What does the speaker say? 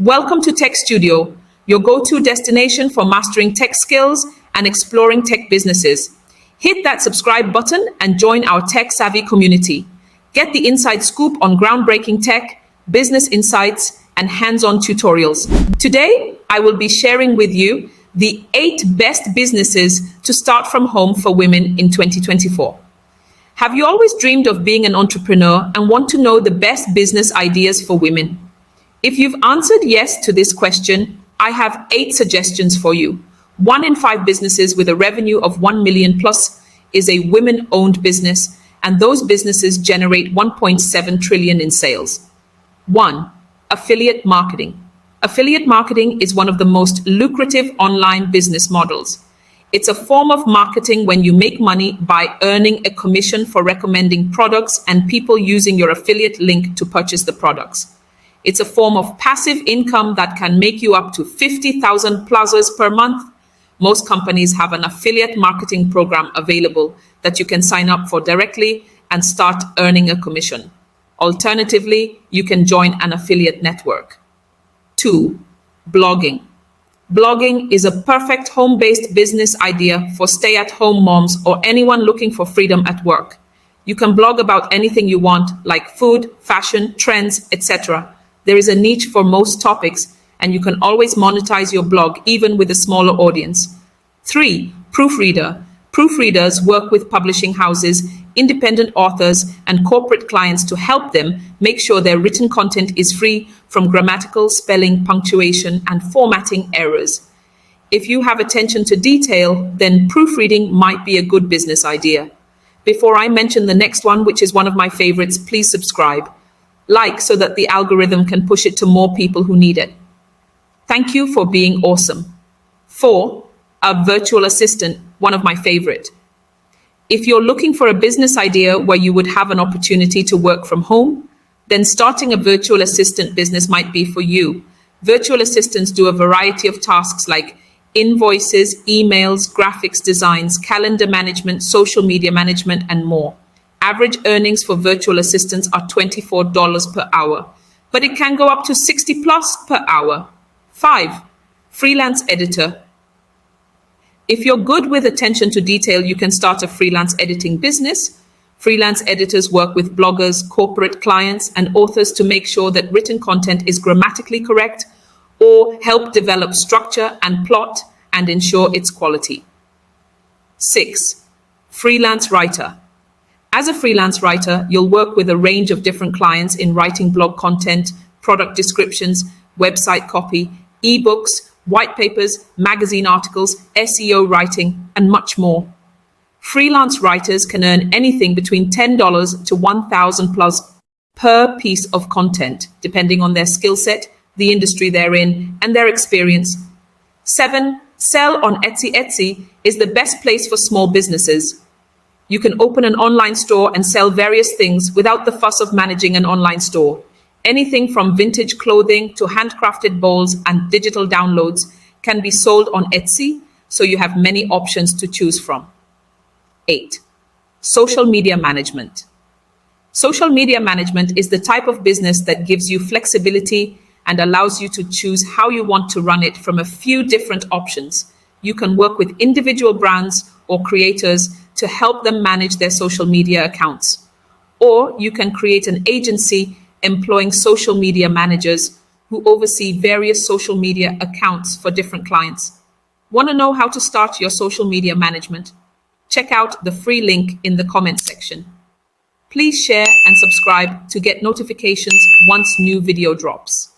Welcome to Tech Studio, your go-to destination for mastering tech skills and exploring tech businesses. Hit that subscribe button and join our tech-savvy community. Get the inside scoop on groundbreaking tech, business insights, and hands-on tutorials. Today, I will be sharing with you the 8 best businesses to start from home for women in 2024. Have you always dreamed of being an entrepreneur and want to know the best business ideas for women? If you've answered yes to this question, I have 8 suggestions for you. 1 in 5 businesses with a revenue of 1 million plus is a women-owned business, and those businesses generate 1.7 trillion in sales. 1. Affiliate marketing. Affiliate marketing is one of the most lucrative online business models. It's a form of marketing when you make money by earning a commission for recommending products and people using your affiliate link to purchase the products. It's a form of passive income that can make you up to 50,000 plazas per month. Most companies have an affiliate marketing program available that you can sign up for directly and start earning a commission. Alternatively, you can join an affiliate network. 2. Blogging. Blogging is a perfect home-based business idea for stay-at-home moms or anyone looking for freedom at work. You can blog about anything you want, like food, fashion, trends, etc. There is a niche for most topics, and you can always monetize your blog even with a smaller audience. 3. Proofreader. Proofreaders work with publishing houses, independent authors, and corporate clients to help them make sure their written content is free from grammatical, spelling, punctuation, and formatting errors. If you have attention to detail, then proofreading might be a good business idea. Before I mention the next one, which is one of my favorites, please subscribe. Like so that the algorithm can push it to more people who need it. Thank you for being awesome. 4. A virtual assistant, one of my favorite. If you're looking for a business idea where you would have an opportunity to work from home, then starting a virtual assistant business might be for you. Virtual assistants do a variety of tasks like invoices, emails, graphics designs, calendar management, social media management, and more. Average earnings for virtual assistants are $24 per hour, but it can go up to 60 plus per hour. 5. Freelance editor. If you're good with attention to detail, you can start a freelance editing business. Freelance editors work with bloggers, corporate clients, and authors to make sure that written content is grammatically correct or help develop structure and plot and ensure its quality. 6. Freelance writer. As a freelance writer, you'll work with a range of different clients in writing blog content, product descriptions, website copy, ebooks, white papers, magazine articles, SEO writing, and much more. Freelance writers can earn anything between $10 to $1,000 plus per piece of content, depending on their skill set, the industry they're in, and their experience. 7. Sell on Etsy. Etsy is the best place for small businesses. You can open an online store and sell various things without the fuss of managing an online store. Anything from vintage clothing to handcrafted bowls and digital downloads can be sold on Etsy, so you have many options to choose from. 8. Social media management. Social media management is the type of business that gives you flexibility and allows you to choose how you want to run it from a few different options. You can work with individual brands or creators to help them manage their social media accounts. Or you can create an agency employing social media managers who oversee various social media accounts for different clients. Want to know how to start your social media management? Check out the free link in the comment section. Please share and subscribe to get notifications once new video drops.